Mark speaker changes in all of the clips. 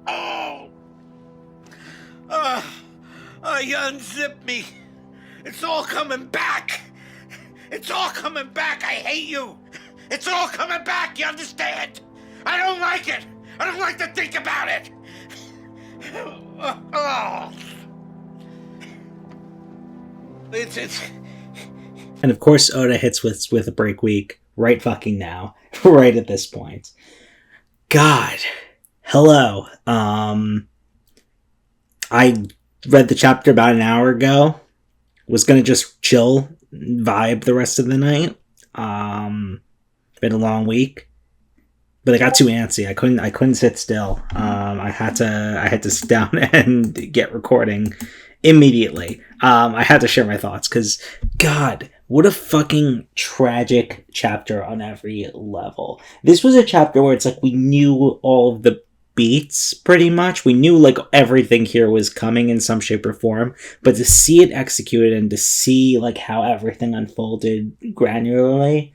Speaker 1: Oh! You unzipped me. It's all coming back. It's all coming back. I hate you. It's all coming back, you understand? I don't like it. I don't like to think about it. Oh. It's...
Speaker 2: And of course, Oda hits with a break week right fucking now, right at this point. God, hello. I read the chapter about an hour ago. Was gonna just chill, vibe the rest of the night. Been a long week, but I got too antsy. I couldn't sit still. I had to sit down and get recording immediately. I had to share my thoughts because, God, what a fucking tragic chapter on every level. This was a chapter where it's like we knew all of the beats pretty much. We knew like everything here was coming in some shape or form, but to see it executed and to see like how everything unfolded granularly,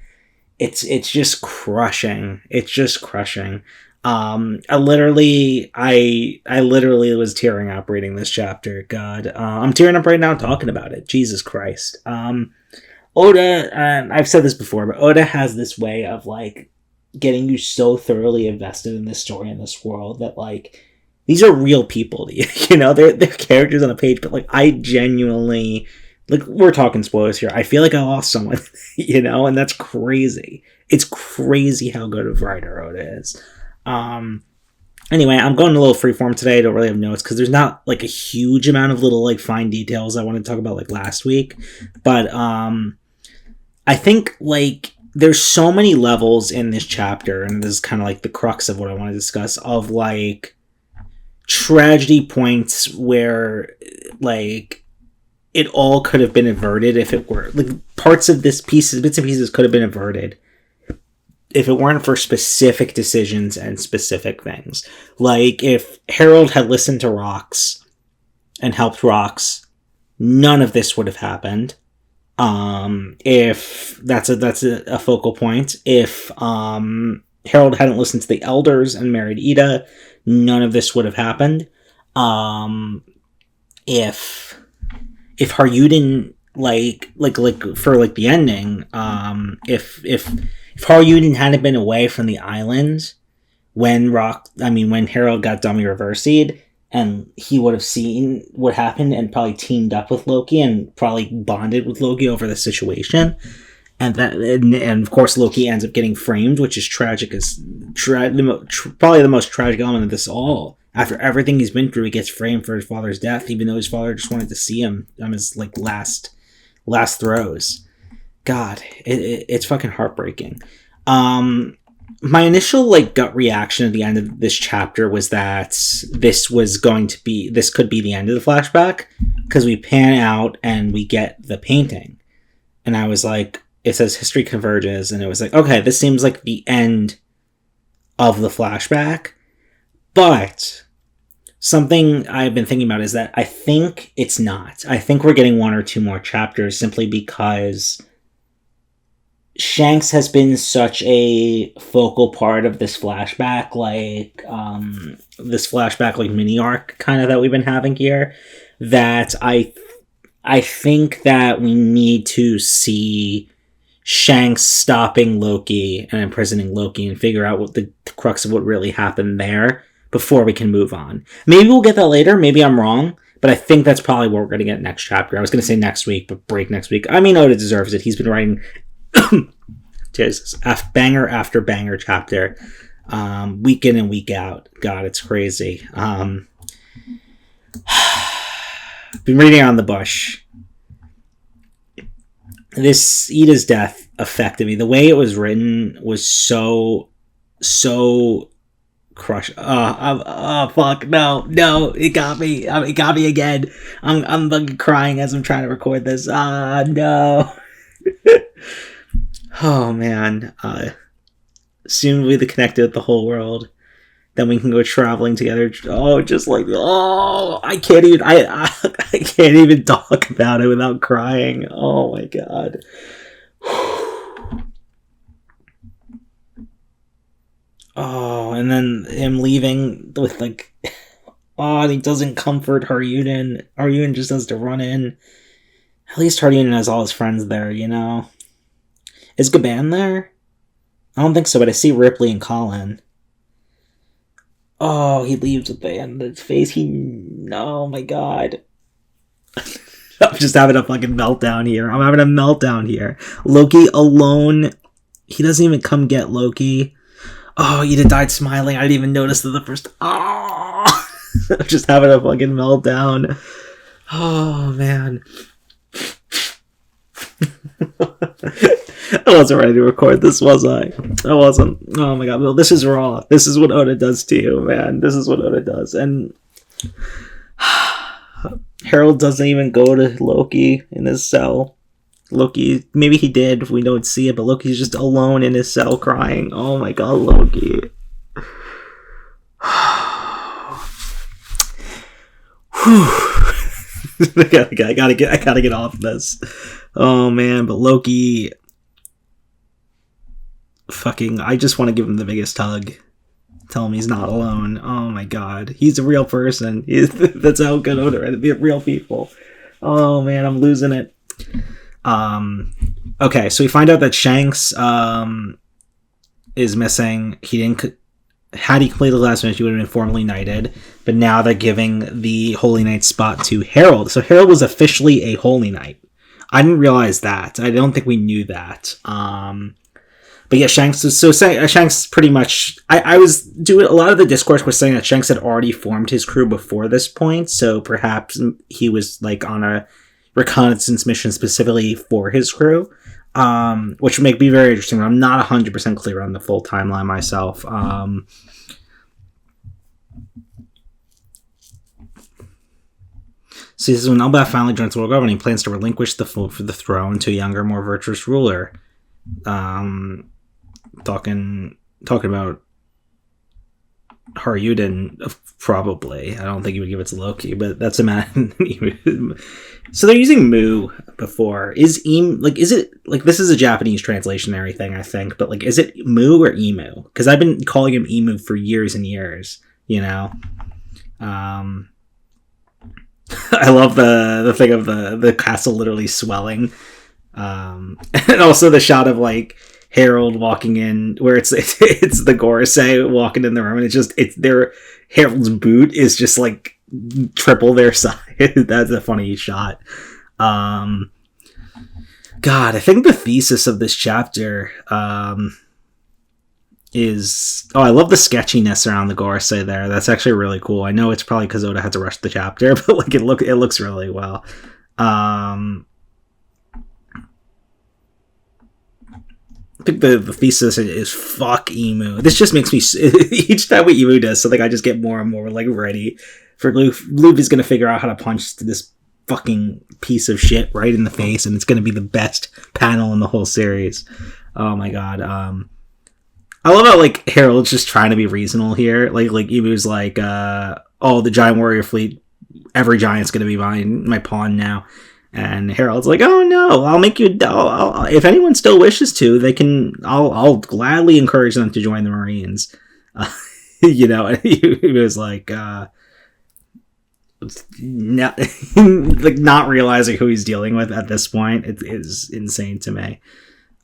Speaker 2: it's just crushing. It's just crushing. I literally was tearing up reading this chapter. God, I'm tearing up right now talking about it. Jesus Christ. Oda, I've said this before, but Oda has this way of like getting you so thoroughly invested in this story and this world that like these are real people. You know, they're characters on a page, but like I genuinely, like, we're talking spoilers here. I feel like I lost someone, you know, and that's crazy. It's crazy how good of a writer Oda is. Anyway, I'm going a little freeform today. I don't really have notes because there's not like a huge amount of little like fine details I want to talk about like last week. But I think like there's so many levels in this chapter, and this is kind of like the crux of what I want to discuss, of like tragedy points where like it all could have been averted if it were like bits and pieces could have been averted if it weren't for specific decisions and specific things. Like if Harold had listened to Rox and helped Rox, none of this would have happened. If that's a focal point. If Harold hadn't listened to the elders and married Ida, none of this would have happened. If Haryuden like for like the ending, if Haryuden hadn't been away from the island when Harold got dummy reversied, and he would have seen what happened and probably teamed up with Loki and probably bonded with Loki over the situation. And of course Loki ends up getting framed, which is tragic as probably the most tragic element of this all. After everything he's been through, he gets framed for his father's death, even though his father just wanted to see him on his like last throes. God, it's fucking heartbreaking. My initial like gut reaction at the end of this chapter was that this could be the end of the flashback, because we pan out and we get the painting, and I was like, it says history converges, and it was like, okay, this seems like the end of the flashback. But something I've been thinking about is that I think it's not. I think we're getting one or two more chapters simply because Shanks has been such a focal part of this flashback, like mini arc kind of that we've been having here, that I think that we need to see Shanks stopping Loki and imprisoning Loki and figure out what the crux of what really happened there before we can move on. Maybe we'll get that later. Maybe I'm wrong. But I think that's probably what we're going to get next chapter. I was going to say next week, but break next week. I mean, Oda deserves it. He's been writing Jesus, banger after banger chapter, week in and week out. God, it's crazy. Been reading On the Bush. This Ida's death affected me. The way it was written was so crush. Fuck, no, it got me. It got me again. I'm fucking crying as I'm trying to record this. No. Oh man. Soon we'll be connected with the whole world. Then we can go traveling together. Oh, just like, I can't even. I can't even talk about it without crying. Oh my god. Oh, and then him leaving with like, oh, and he doesn't comfort Haryuden. Haryuden just has to run in. At least Haryuden has all his friends there, you know. Is Gaban there? I don't think so, but I see Ripley and Colin. Oh, he leaves with the end of his face. Oh my god. I'm just having a fucking meltdown here. I'm having a meltdown here. Loki alone. He doesn't even come get Loki. Oh, Ida died smiling. I didn't even notice the first. Oh, I'm just having a fucking meltdown. Oh man. I wasn't ready to record this, was I? I wasn't. Oh my god. Well, this is raw. This is what Oda does to you, man. This is what Oda does. And Harold doesn't even go to Loki in his cell. Loki, maybe he did, we don't see it, but Loki's just alone in his cell crying. Oh my god, Loki. I gotta get off this. Oh man, but Loki, fucking, I just want to give him the biggest hug. Tell him he's not alone. Oh my god, he's a real person. That's how good Oda is. They're real people. Oh man, I'm losing it. Okay, so we find out that Shanks is missing. Had he completed the last mission, he would have been formally knighted, but now they're giving the Holy Knight spot to Harold. So Harold was officially a Holy Knight. I didn't realize that. I don't think we knew that. But yeah, Shanks pretty much. I was doing a lot of the discourse was saying that Shanks had already formed his crew before this point, so perhaps he was like on a reconnaissance mission specifically for his crew, which would be very interesting, but I'm not 100% clear on the full timeline myself. So this is when Elbaf finally joins the world government. He plans to relinquish the throne to a younger, more virtuous ruler. Talking about Haryuden, probably. I don't think he would give it to Loki, but that's a man. So they're using Mu before. Is it like, this is a Japanese translation and everything, I think, but like, is it Mu or Emu? Because I've been calling him Emu for years and years, you know? I love the thing of the castle literally swelling. And also the shot of like Harold walking in, where it's the Gorosei walking in the room, and it's their Harold's boot is just like triple their size. That's a funny shot. God, I think the thesis of this chapter is, I love the sketchiness around the Gorosei there. That's actually really cool. I know it's probably because Oda had to rush the chapter, but like it looks really well. I think the thesis is fuck Emu. This just makes me, each time we Emu does something, I just get more and more like ready for Luffy's gonna figure out how to punch this fucking piece of shit right in the face, and it's gonna be the best panel in the whole series. Oh my god. I love how like Harold's just trying to be reasonable here. Like Emu's like, oh, the giant warrior fleet, every giant's gonna be my pawn now. And Harold's like, oh no, I'll make you. If anyone still wishes to, they can. I'll gladly encourage them to join the Marines. You know, and he was like, not realizing who he's dealing with at this point. It is insane to me.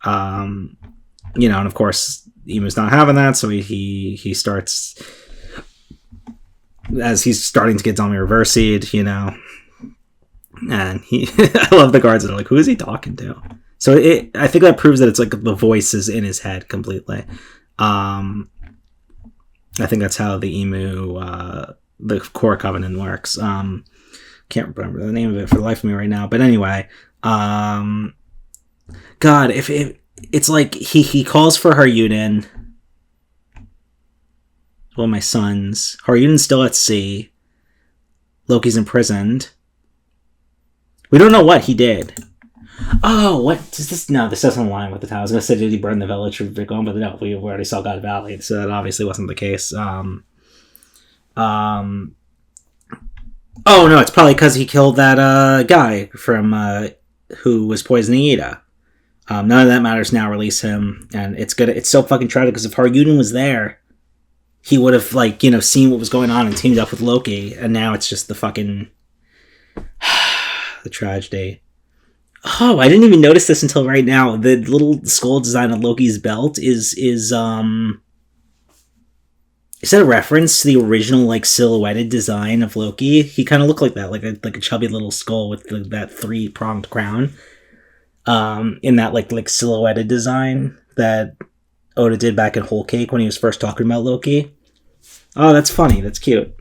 Speaker 2: You know, and of course, Emu's not having that, so he starts, as he's starting to get Zombie reversied, you know. And I love the guards that are like, who is he talking to? So I think that proves that it's like the voice is in his head completely. I think that's how the Emu, the core covenant works. Can't remember the name of it for the life of me right now. But anyway, God, if it's like he calls for Haryuden. Well, my sons. Haryuden's still at sea. Loki's imprisoned. We don't know what he did. Oh, what does this? No, this doesn't align with the time. I was going to say, did he burn the village for Vigon? But no, we already saw God Valley, so that obviously wasn't the case. Oh no, it's probably because he killed that guy from who was poisoning Ida. None of that matters now. Release him, and it's so fucking tragic because if Haryuden was there, he would have, like, you know, seen what was going on and teamed up with Loki, and now it's just the fucking the tragedy. Oh, I didn't even notice this until right now. The little skull design on Loki's belt is that a reference to the original, like, silhouetted design of Loki? He kind of looked like that, like a chubby little skull with that 3-pronged crown. In that like silhouetted design that Oda did back in Whole Cake when he was first talking about Loki. Oh, that's funny. That's cute.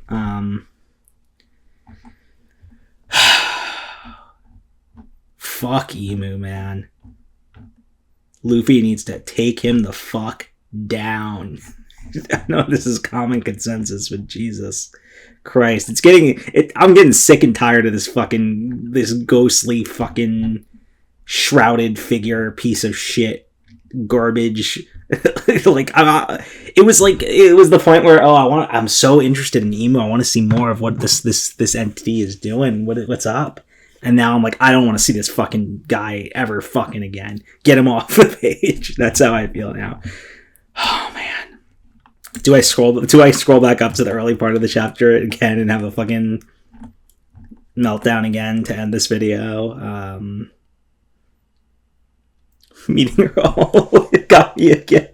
Speaker 2: Fuck Emu, man. Luffy needs to take him the fuck down. I know this is common consensus, but Jesus Christ. I'm getting sick and tired of this ghostly fucking shrouded figure piece of shit garbage. Like, it was the point where, I'm so interested in Emu. I want to see more of what this entity is doing. What's up? And now I'm like, I don't want to see this fucking guy ever fucking again. Get him off the page. That's how I feel now. Oh man. Do I scroll back up to the early part of the chapter again and have a fucking meltdown again to end this video? Meeting her, it got me again.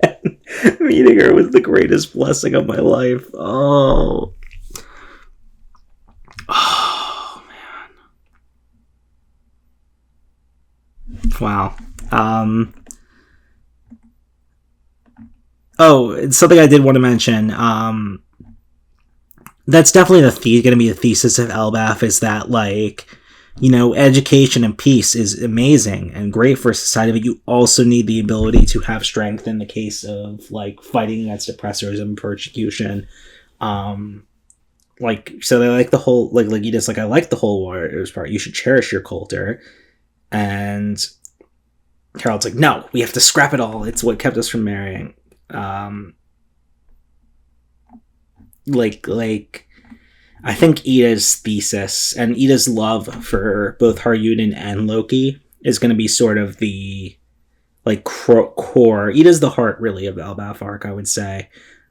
Speaker 2: Meeting her was the greatest blessing of my life. Oh man. Wow. It's something I did want to mention. That's definitely going to be the thesis of Elbaf, is that, like, you know, education and peace is amazing and great for society, but you also need the ability to have strength in the case of, like, fighting against oppressors and persecution. Like, so they like the whole, like you just, like, I like the whole warriors part. You should cherish your culture. And Harold's like, no, we have to scrap it all. It's what kept us from marrying. I think Ida's thesis and Ida's love for both Haryunin and Loki is going to be sort of the, like, core. Ida's the heart, really, of the Elbaf arc, I would say,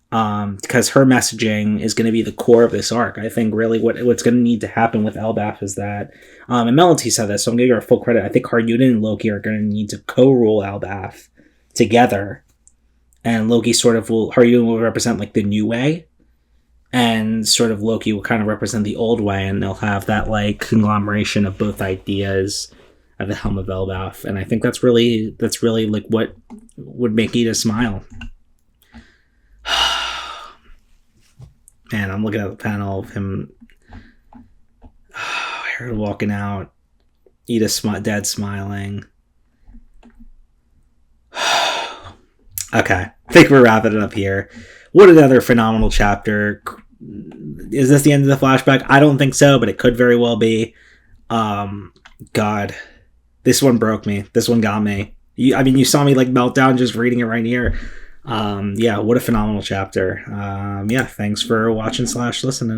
Speaker 2: because her messaging is going to be the core of this arc. I think really what's going to need to happen with Elbaf is that, and Melody said this, so I'm going to give her full credit. I think Haryunin and Loki are going to need to co-rule Elbaf together, and Haryunin will represent, like, the new way. And sort of Loki will kind of represent the old way, and they'll have that, like, conglomeration of both ideas at the helm of Elbaf. And I think that's really like what would make Ida smile. Man, I'm looking at the panel of him, Harold walking out, Ida dead smiling. Okay, I think we're wrapping it up here. What another phenomenal chapter. Is this the end of the flashback? I don't think so, but it could very well be. God. This one broke me. This one got me. You saw me, like, meltdown just reading it right here. Yeah, what a phenomenal chapter. Yeah, thanks for watching / listening.